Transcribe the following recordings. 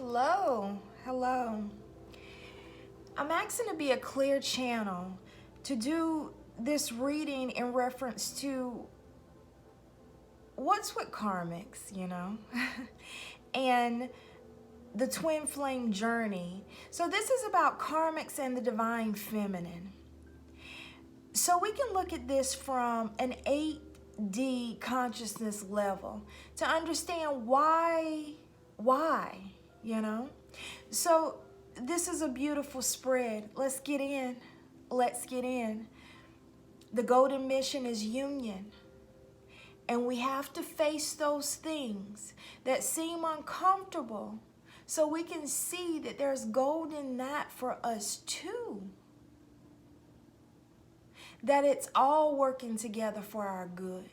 Hello, hello. I'm asking to be a clear channel to do this reading in reference to what's with karmics, and the twin flame journey. So this is about karmics and the divine feminine. So we can look at this from an 8D consciousness level to understand why, So this is a beautiful spread. Let's get in. The golden mission is union. And we have to face those things that seem uncomfortable so we can see that there's gold in that for us too. That it's all working together for our good.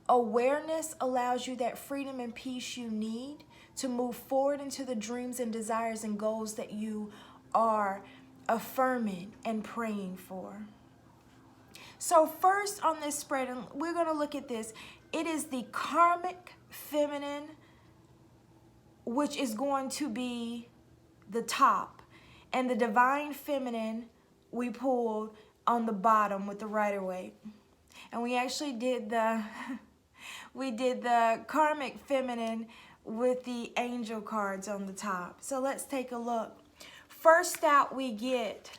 Awareness allows you that freedom and peace you need to move forward into the dreams and desires and goals that you are affirming and praying for. So first on this spread, and we're going to look at this, it is the karmic feminine, which is going to be the top, and the divine feminine we pulled on the bottom with the Rider-Waite. And we actually did the karmic feminine with the angel cards on the top. So let's take a look. First out we get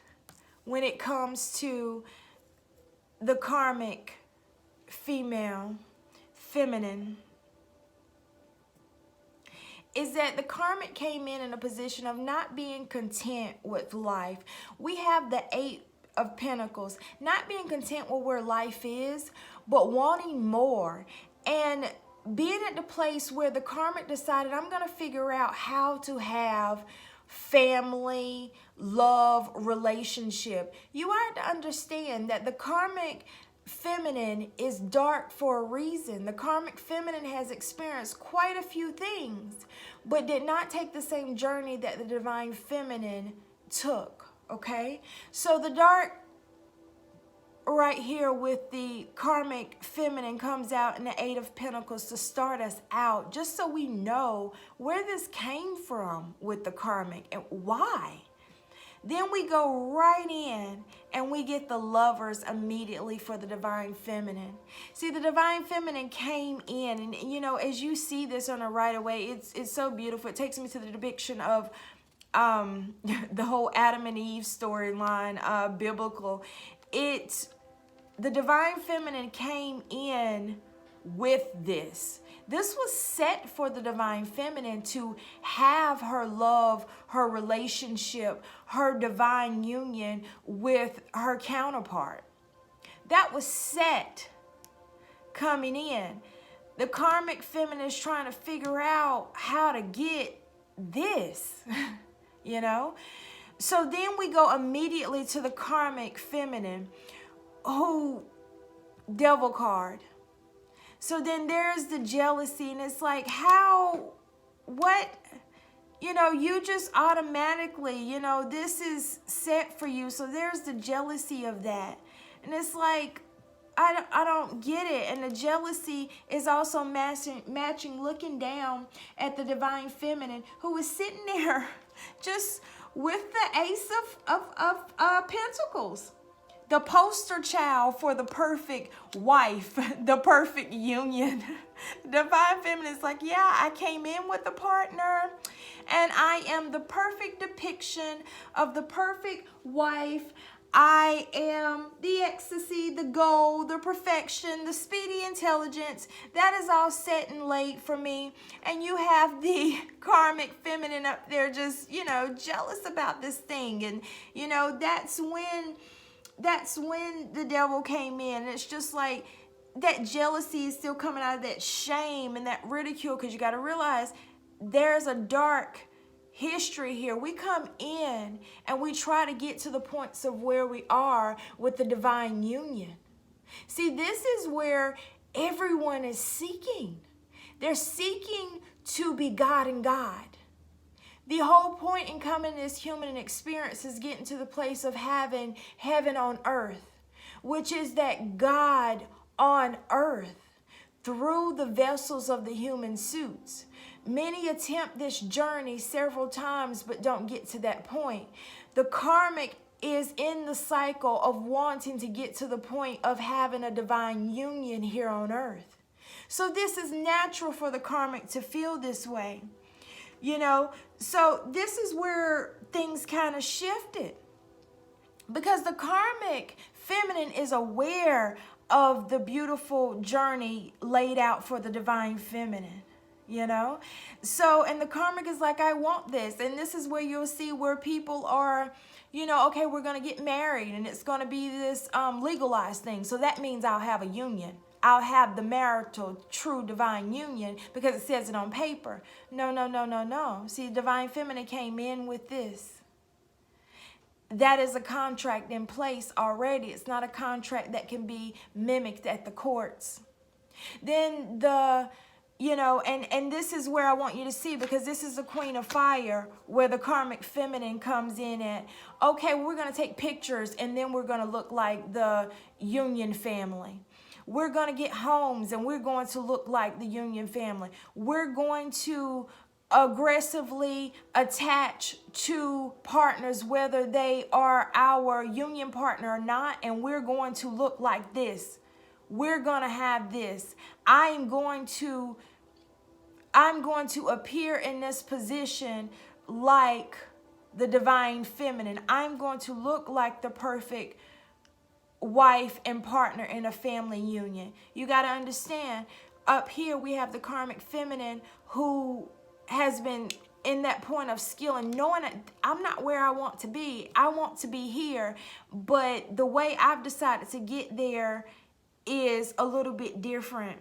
when it comes to the karmic feminine is that the karmic came in a position of not being content with life. We have the 8 of Pentacles, not being content with where life is, but wanting more. And being at the place where the karmic decided, I'm going to figure out how to have family, love, relationship. You are to understand that the karmic feminine is dark for a reason. The karmic feminine has experienced quite a few things, but did not take the same journey that the divine feminine took, okay? So the dark right here with the karmic feminine comes out in the 8 of Pentacles to start us out, just so we know where this came from with the karmic and why. Then we go right in and we get the Lovers immediately for the divine feminine. See, the divine feminine came in, and as you see this on a Rider-Waite, it's so beautiful. It takes me to the depiction of the whole Adam and Eve storyline, biblical. The divine feminine came in with this. This was set for the divine feminine to have her love, her relationship, her divine union with her counterpart. That was set coming in. The karmic feminine is trying to figure out how to get this, So then we go immediately to the karmic feminine, who Devil card. So then there's the jealousy, and it's like, you just automatically, this is set for you. So there's the jealousy of that. And it's like, I don't get it. And the jealousy is also matching looking down at the divine feminine, who is sitting there just with the Ace of Pentacles. The poster child for the perfect wife, the perfect union. Divine feminine is like, yeah, I came in with a partner, and I am the perfect depiction of the perfect wife. I am the ecstasy, the goal, the perfection, the speedy intelligence. That is all set and laid for me. And you have the karmic feminine up there just, jealous about this thing. And, that's when the devil came in. It's just like that jealousy is still coming out of that shame and that ridicule, because you got to realize there's a dark history here. We come in and we try to get to the points of where we are with the divine union. See, this is where everyone is seeking. They're seeking to be God and God. The whole point in coming this human experience is getting to the place of having heaven on earth, which is that God on earth through the vessels of the human suits. Many attempt this journey several times but don't get to that point. The karmic is in the cycle of wanting to get to the point of having a divine union here on earth. So this is natural for the karmic to feel this way. You know, so this is where things kind of shifted. Because the karmic feminine is aware of the beautiful journey laid out for the divine feminine, you know? So, and the karmic is like, I want this. And this is where you'll see where people are, you know, okay, we're going to get married and it's going to be this legalized thing. So that means I'll have a union. I'll have the marital, true divine union because it says it on paper. No, no, no, no, no. See, divine feminine came in with this. That is a contract in place already. It's not a contract that can be mimicked at the courts. Then the, you know, and this is where I want you to see, because this is the Queen of Fire, where the karmic feminine comes in at, okay, we're going to take pictures and then we're going to look like the union family. We're going to get homes and we're going to look like the union family. We're going to aggressively attach to partners, whether they are our union partner or not, and we're going to look like this. We're going to have this. I'm going to appear in this position like the divine feminine. I'm going to look like the perfect wife and partner in a family union. You got to understand, up here we have the karmic feminine who has been in that point of skill and knowing that I'm not where I want to be. I want to be here, but the way I've decided to get there is a little bit different.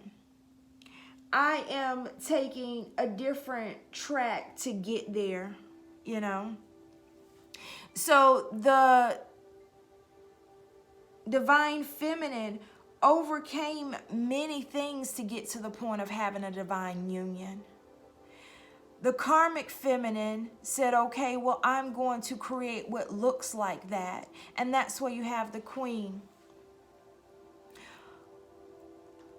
I am taking a different track to get there, you know. So the divine feminine overcame many things to get to the point of having a divine union. The karmic feminine said, okay, well, I'm going to create what looks like that. And that's where you have the queen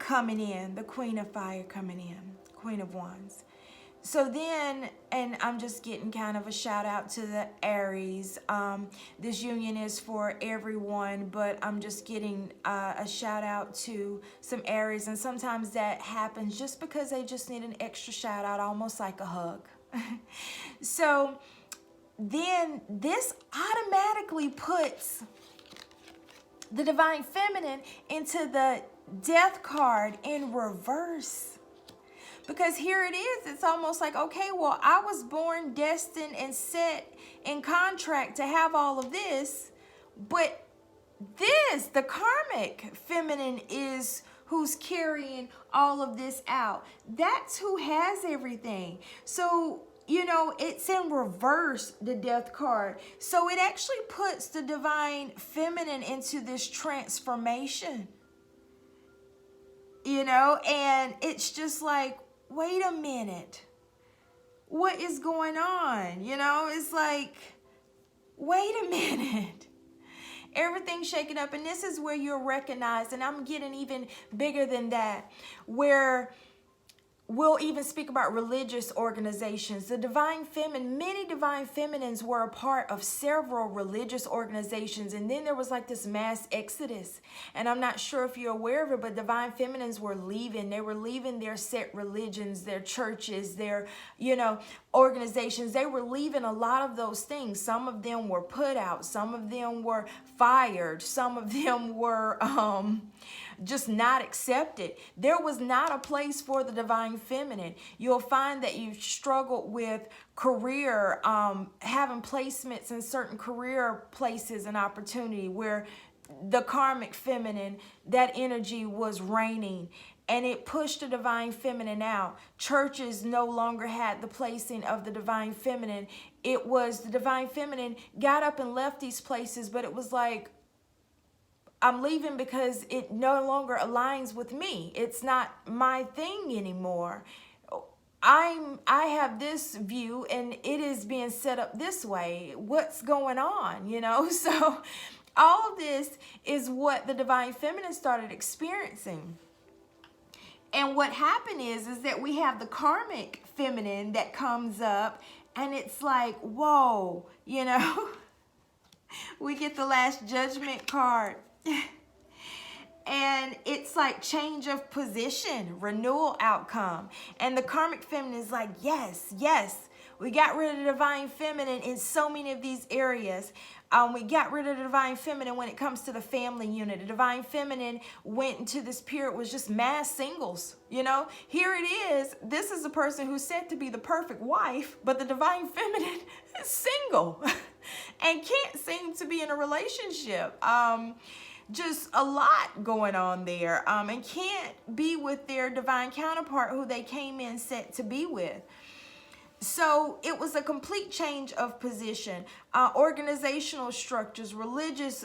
coming in, the Queen of Fire coming in, Queen of Wands. So then, and I'm just getting kind of a shout out to the Aries. This union is for everyone, but I'm just getting a shout out to some Aries. And sometimes that happens just because they just need an extra shout out, almost like a hug. So then this automatically puts the divine feminine into the death card in reverse. Because here it is, it's almost like, okay, well, I was born, destined, and set in contract to have all of this, but this, the karmic feminine, is who's carrying all of this out. That's who has everything. So, you know, it's in reverse, the death card. So it actually puts the divine feminine into this transformation, you know, and it's just like, wait a minute, what is going on? You know, it's like, wait a minute. Everything's shaking up, and this is where you're recognized, and I'm getting even bigger than that, where we'll even speak about religious organizations. The divine feminine, many divine feminines were a part of several religious organizations, and then there was like this mass exodus. And I'm not sure if you're aware of it, but divine feminines were leaving. They were leaving their set religions, their churches, their, you know, organizations. They were leaving a lot of those things. Some of them were put out. Some of them were fired. Some of them were just not accepted. There was not a place for the divine feminine. You'll find that you struggled with career, having placements in certain career places and opportunity where the karmic feminine, that energy was reigning, and it pushed the divine feminine out. Churches no longer had the placing of the divine feminine. It was the divine feminine got up and left these places, but it was like, I'm leaving because it no longer aligns with me. It's not my thing anymore. I have this view and it is being set up this way. What's going on, you know? So all of this is what the divine feminine started experiencing. And what happened is that we have the karmic feminine that comes up, and it's like, whoa, you know, we get the Last Judgment card. And it's like change of position, renewal outcome. And the karmic feminine is like, yes, yes. We got rid of the divine feminine in so many of these areas. We got rid of the divine feminine when it comes to the family unit. The divine feminine went into this period was just mass singles. You know, here it is. This is a person who's said to be the perfect wife, but the divine feminine is single and can't seem to be in a relationship. Just a lot going on there, and can't be with their divine counterpart who they came in set to be with. So it was a complete change of position, organizational structures, religious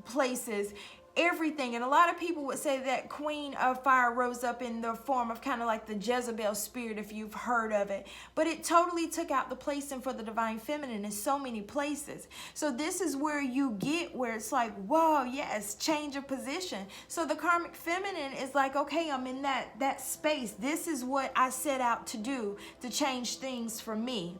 places, everything. And a lot of people would say that Queen of Fire rose up in the form of kind of like the Jezebel spirit, if you've heard of it. But it totally took out the placing for the divine feminine in so many places. So this is where you get where it's like, whoa, yes, change of position. So the karmic feminine is like, okay, I'm in that space. This is what I set out to do, to change things for me.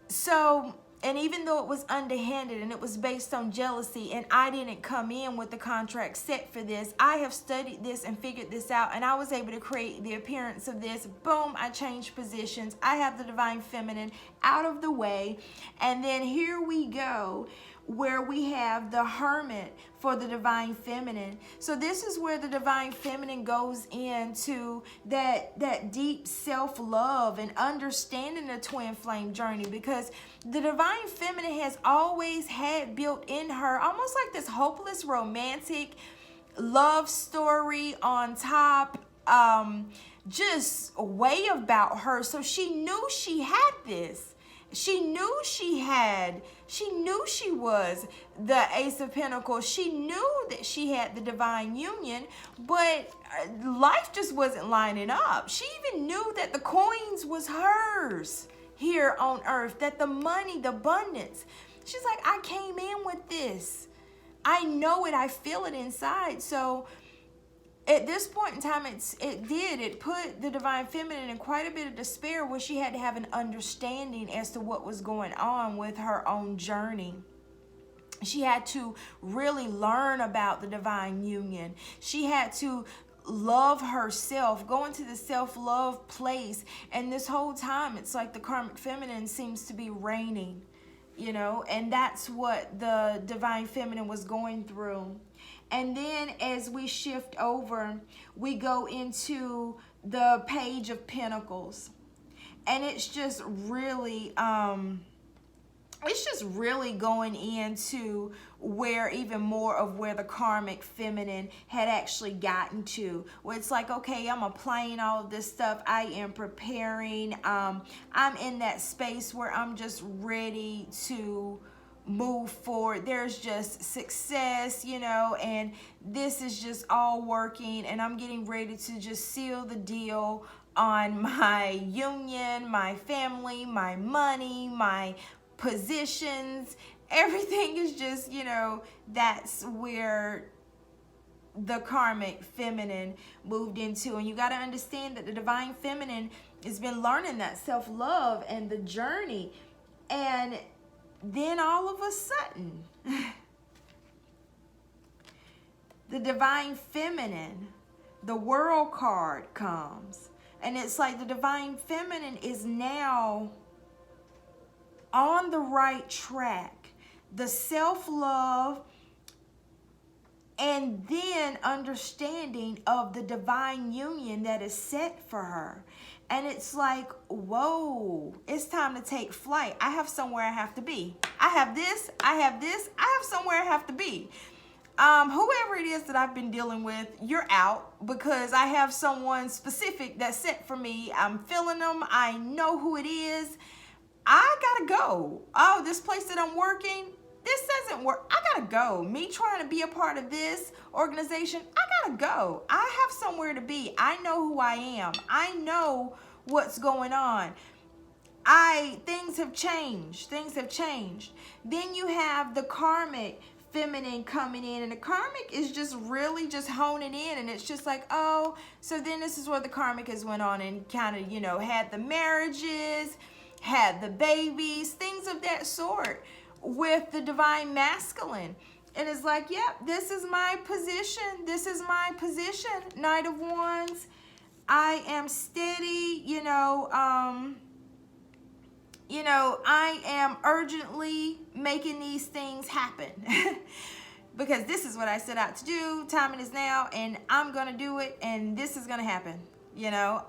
So, and even though it was underhanded and it was based on jealousy, and I didn't come in with the contract set for this, I have studied this and figured this out, and I was able to create the appearance of this. Boom, I changed positions. I have the divine feminine out of the way. And then here we go, where we have the Hermit for the divine feminine. So this is where the divine feminine goes into that deep self-love and understanding the twin flame journey, because the divine feminine has always had built in her almost like this hopeless romantic love story on top, just a way about her. So she knew she had this. She knew she was the Ace of Pentacles. She knew that she had the divine union, but life just wasn't lining up. She even knew that the coins was hers here on earth, that the money, the abundance. She's like, I came in with this. I know it. I feel it inside. So at this point in time, it put the divine feminine in quite a bit of despair, where she had to have an understanding as to what was going on with her own journey. She had to really learn about the divine union. She had to love herself, go into the self-love place. And this whole time, it's like the karmic feminine seems to be reigning, you know, and that's what the divine feminine was going through. And then as we shift over, we go into the Page of Pentacles. And it's just really, going into where even more of where the karmic feminine had actually gotten to. Where it's like, okay, I'm applying all of this stuff. I am preparing. I'm in that space where I'm just ready to move forward. There's just success, you know, and this is just all working, and I'm getting ready to just seal the deal on my union, my family, my money, my positions. Everything is just, you know, that's where the karmic feminine moved into. And you got to understand that the divine feminine has been learning that self-love and the journey, and then all of a sudden, the divine feminine, the World card comes. And it's like the divine feminine is now on the right track. The self-love, and then understanding of the divine union that is set for her. And it's like, whoa, it's time to take flight. I have somewhere I have to be. I have this, I have this, I have somewhere I have to be. Whoever it is that I've been dealing with, you're out, because I have someone specific that's set for me. I'm feeling them. I know who it is. I gotta go. Oh, this place that I'm working, this doesn't work. I gotta go. Me trying to be a part of this organization, I gotta go. I have somewhere to be. I know who I am. I know what's going on. Things have changed. Things have changed. Then you have the karmic feminine coming in, and the karmic is just really just honing in, and it's just like, oh, so then this is where the karmic has went on and kind of, you know, had the marriages, had the babies, things of that sort with the divine masculine. And it's like, yep, this is my position. This is my position. Knight of Wands. I am steady, you know, I am urgently making these things happen because this is what I set out to do. Timing is now, and I'm going to do it, and this is going to happen, you know.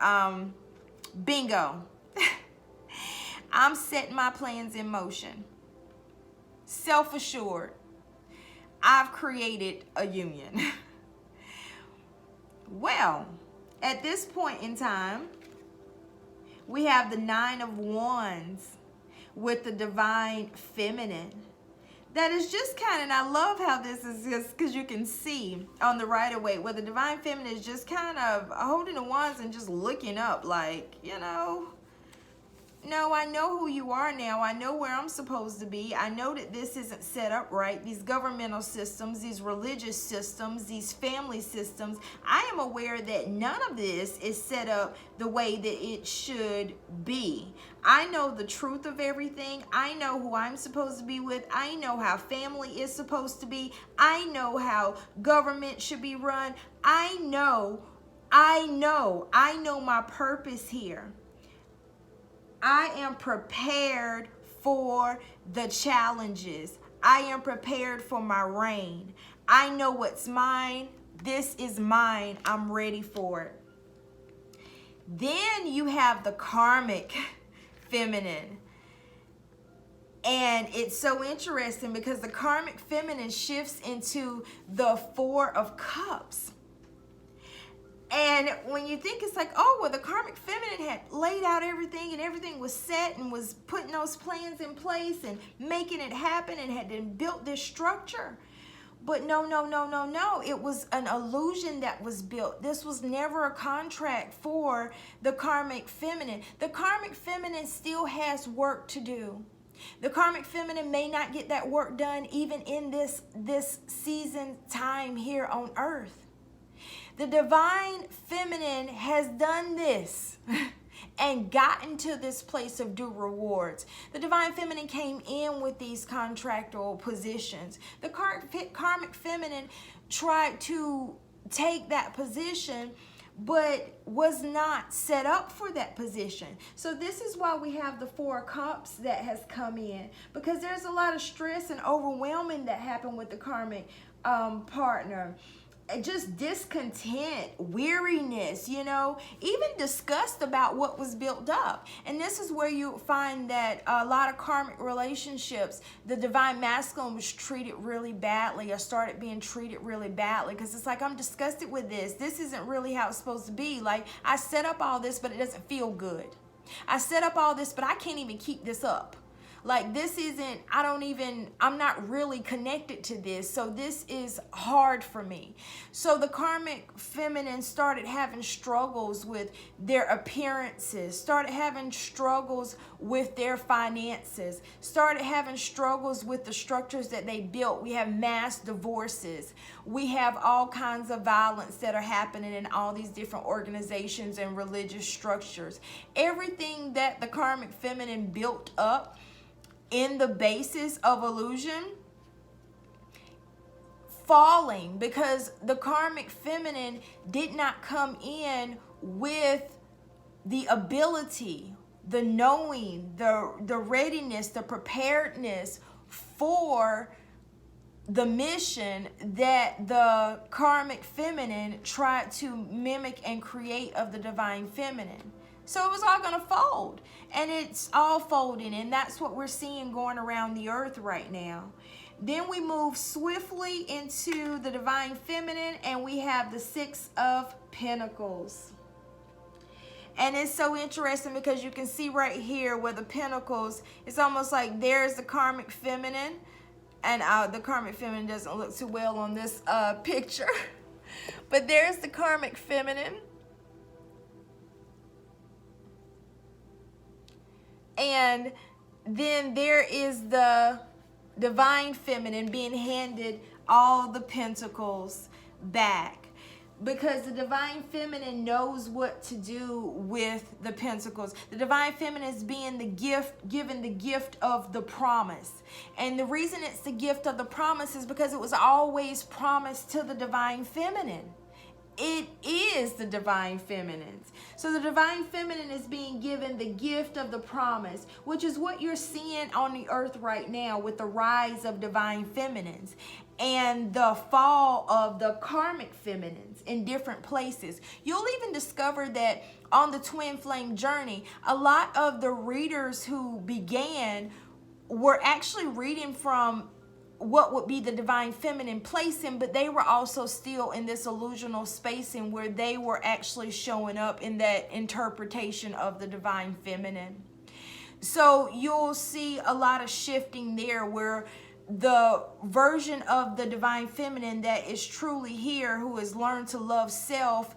Bingo. I'm setting my plans in motion. Self-assured. I've created a union. Well, at this point in time, we have the Nine of Wands with the divine feminine. That is just kind of, and I love how this is just because you can see on the Rider-Waite where the divine feminine is just kind of holding the wands and just looking up like, you know, no, I know who you are now. I know where I'm supposed to be. I know that this isn't set up right. These governmental systems, these religious systems, these family systems, I am aware that none of this is set up the way that it should be. I know the truth of everything. I know who I'm supposed to be with. I know how family is supposed to be. I know how government should be run. I know my purpose here. I am prepared for the challenges. I am prepared for my reign. I know what's mine. This is mine. I'm ready for it. Then you have the karmic feminine. And it's so interesting because the karmic feminine shifts into the Four of Cups. And when you think it's like, oh, well, the karmic feminine had laid out everything and everything was set and was putting those plans in place and making it happen and had then built this structure. But no. It was an illusion that was built. This was never a contract for the karmic feminine. The karmic feminine still has work to do. The karmic feminine may not get that work done even in this season time here on earth. The divine feminine has done this and gotten to this place of due rewards. The divine feminine came in with these contractual positions. The karmic feminine tried to take that position but was not set up for that position. So this is why we have the Four of Cups that has come in, because there's a lot of stress and overwhelming that happened with the karmic partner. Just discontent, weariness, you know, even disgust about what was built up. And this is where you find that a lot of karmic relationships, the divine masculine was treated really badly or started being treated really badly because it's like, I'm disgusted with this. This isn't really how it's supposed to be. Like, I set up all this, but it doesn't feel good. I set up all this, but I can't even keep this up. Like, this isn't, I'm not really connected to this. So this is hard for me. So the karmic feminine started having struggles with their appearances, started having struggles with their finances, started having struggles with the structures that they built. We have mass divorces. We have all kinds of violence that are happening in all these different organizations and religious structures. Everything that the karmic feminine built up in the basis of illusion, falling because the karmic feminine did not come in with the ability, the knowing, the readiness, the preparedness for the mission that the karmic feminine tried to mimic and create of the divine feminine. So it was all going to fold, and it's all folding, and that's what we're seeing going around the earth right now. Then we move swiftly into the divine feminine, and we have the Six of Pentacles. And it's so interesting because you can see right here where the Pentacles, it's almost like there's the karmic feminine, and the karmic feminine doesn't look too well on this picture, but there's the karmic feminine. And then there is the divine feminine being handed all the pentacles back. Because the divine feminine knows what to do with the pentacles. The divine feminine is being the gift, given the gift of the promise. And the reason it's the gift of the promise is because it was always promised to the divine feminine. It is the divine feminine. So the divine feminine is being given the gift of the promise, which is what you're seeing on the earth right now with the rise of divine feminines and the fall of the karmic feminines in different places. You'll even discover that on the twin flame journey, a lot of the readers who began were actually reading from what would be the divine feminine placing, but they were also still in this illusional spacing where they were actually showing up in that interpretation of the divine feminine. So you'll see a lot of shifting there where the version of the divine feminine that is truly here, who has learned to love self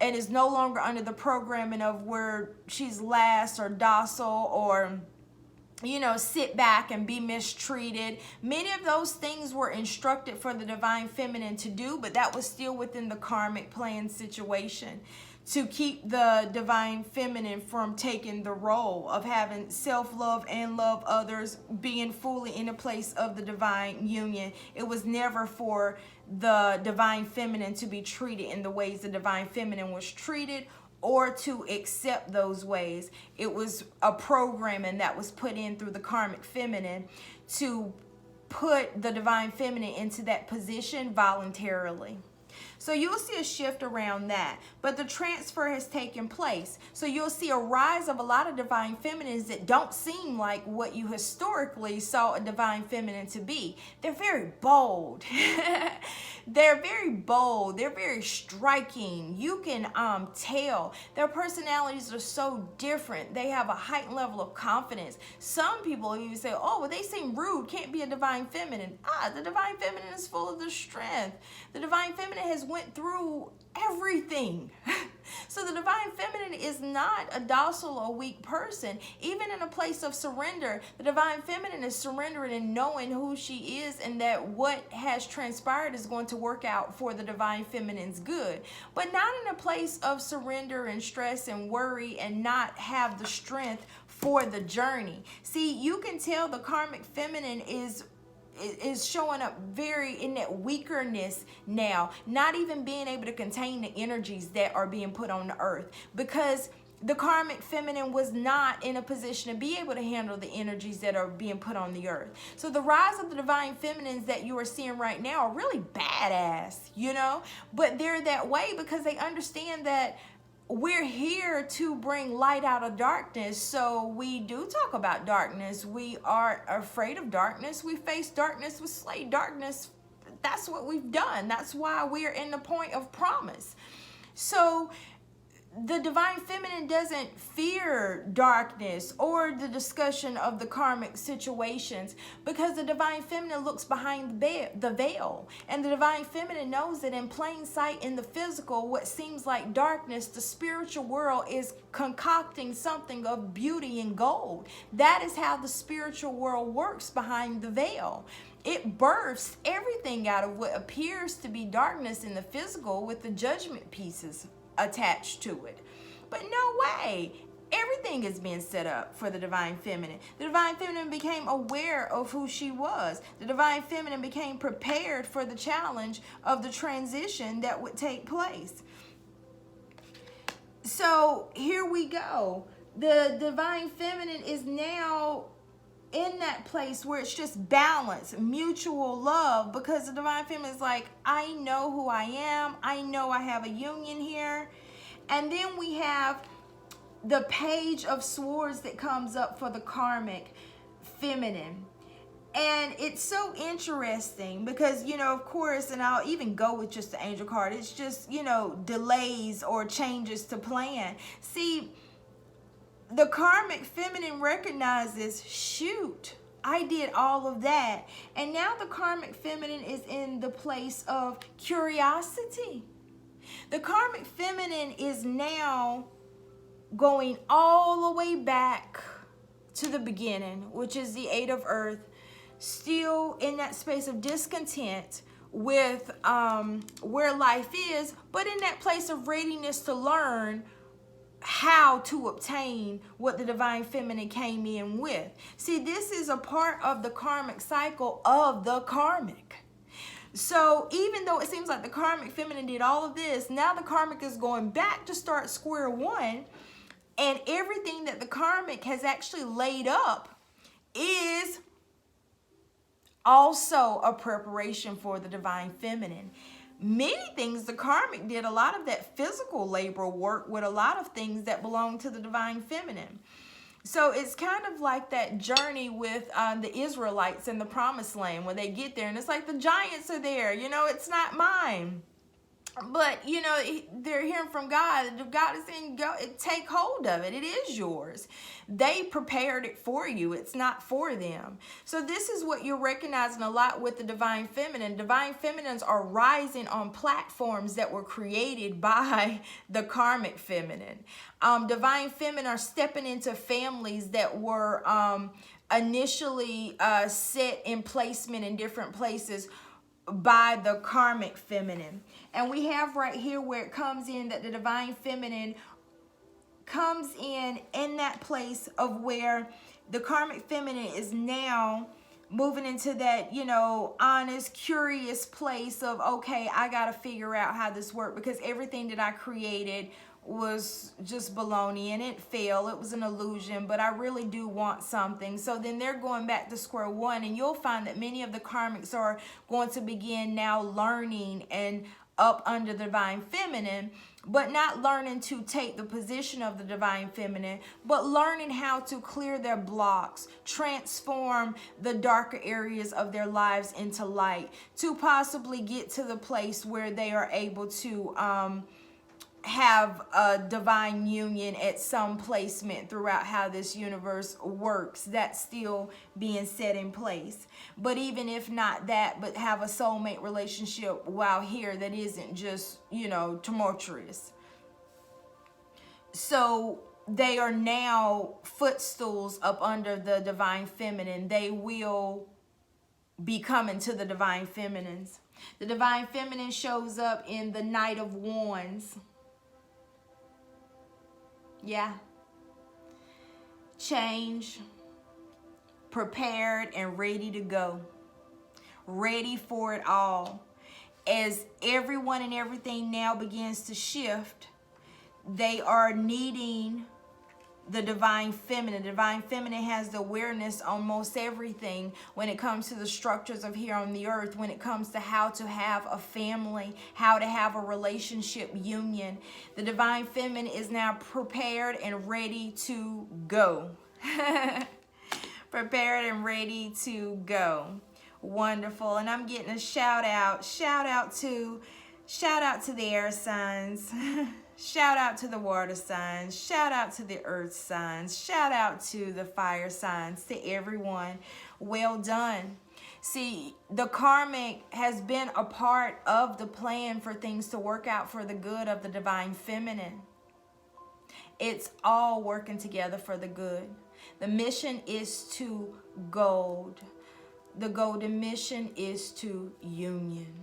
and is no longer under the programming of where she's last or docile or, you know, sit back and be mistreated. Many of those things were instructed for the divine feminine to do, but that was still within the karmic plan situation, to keep the divine feminine from taking the role of having self-love and love others, being fully in a place of the divine union. It was never for the divine feminine to be treated in the ways the divine feminine was treated, or to accept those ways. It was a programming that was put in through the karmic feminine to put the divine feminine into that position voluntarily. So you'll see a shift around that, but the transfer has taken place. So you'll see a rise of a lot of divine feminines that don't seem like what you historically saw a divine feminine to be. They're very bold. They're very bold. They're very striking. You can tell their personalities are so different. They have a heightened level of confidence. Some people even say, oh, well, they seem rude, can't be a divine feminine. The divine feminine is full of the strength. The divine feminine has went through everything. So the divine feminine is not a docile or weak person. Even in a place of surrender, the divine feminine is surrendering and knowing who she is, and that what has transpired is going to work out for the divine feminine's good. But not in a place of surrender and stress and worry and not have the strength for the journey. See, you can tell the karmic feminine is showing up very in that weakerness now, not even being able to contain the energies that are being put on the earth, because the karmic feminine was not in a position to be able to handle the energies that are being put on the earth. So the rise of the divine feminines that you are seeing right now are really badass, you know, but they're that way because they understand that we're here to bring light out of darkness. So we do talk about darkness. We are afraid of darkness. We face darkness. We slay darkness. That's what we've done. That's why we're in the point of promise. So the divine feminine doesn't fear darkness or the discussion of the karmic situations, because the divine feminine looks behind the veil. And the divine feminine knows that in plain sight in the physical, what seems like darkness, the spiritual world is concocting something of beauty and gold. That is how the spiritual world works behind the veil. It births everything out of what appears to be darkness in the physical with the judgment pieces attached to it. But no way. Everything is being set up for the divine feminine. The divine feminine became aware of who she was. The divine feminine became prepared for the challenge of the transition that would take place. So here we go. The divine feminine is now in that place where it's just balance, mutual love, because the divine feminine is like, I know who I am. I know I have a union here. And then we have the Page of Swords that comes up for the karmic feminine. And it's so interesting because, you know, of course, and I'll even go with just the angel card. It's just, you know, delays or changes to plan. See, the karmic feminine recognizes, shoot, I did all of that. And now the karmic feminine is in the place of curiosity. The karmic feminine is now going all the way back to the beginning, which is the 8 of Earth, still in that space of discontent with where life is, but in that place of readiness to learn how to obtain what the divine feminine came in with. See, this is a part of the karmic cycle of the karmic. So even though it seems like the karmic feminine did all of this, now the karmic is going back to start square one, and everything that the karmic has actually laid up is also a preparation for the divine feminine. Many things the karmic did a lot of that physical labor work with a lot of things that belong to the divine feminine. So it's kind of like that journey with the Israelites in the promised land when they get there, and it's like the giants are there, you know, it's not mine. But, you know, they're hearing from God. God is saying, go take hold of it. It is yours. They prepared it for you. It's not for them. So this is what you're recognizing a lot with the divine feminine. Divine feminines are rising on platforms that were created by the karmic feminine. Divine feminine are stepping into families that were initially set in placement in different places by the karmic feminine. And we have right here where it comes in that the divine feminine comes in that place of where the karmic feminine is now moving into that, you know, honest, curious place of, okay, I got to figure out how this works, because everything that I created was just baloney and it failed. It was an illusion, but I really do want something. So then they're going back to square one, and you'll find that many of the karmics are going to begin now learning and up under the divine feminine, but not learning to take the position of the divine feminine, but learning how to clear their blocks, transform the darker areas of their lives into light, to possibly get to the place where they are able to have a divine union at some placement throughout how this universe works. That's still being set in place. But even if not that, but have a soulmate relationship while here that isn't just, you know, tumultuous. So they are now footstools up under the divine feminine. They will be coming to the divine feminines. The divine feminine shows up in the Knight of Wands. Yeah. Change, prepared and ready to go. Ready for it all. As everyone and everything now begins to shift, they are needing the divine feminine. The divine feminine has the awareness on most everything when it comes to the structures of here on the earth, when it comes to how to have a family, how to have a relationship union. The divine feminine is now prepared and ready to go. Prepared and ready to go. Wonderful. And I'm getting a shout out to the air signs. Shout out to the water signs. Shout out to the earth signs. Shout out to the fire signs. To everyone, well done. See, the karmic has been a part of the plan for things to work out for the good of the divine feminine. It's all working together for the good. The mission is to gold. The golden mission is to union.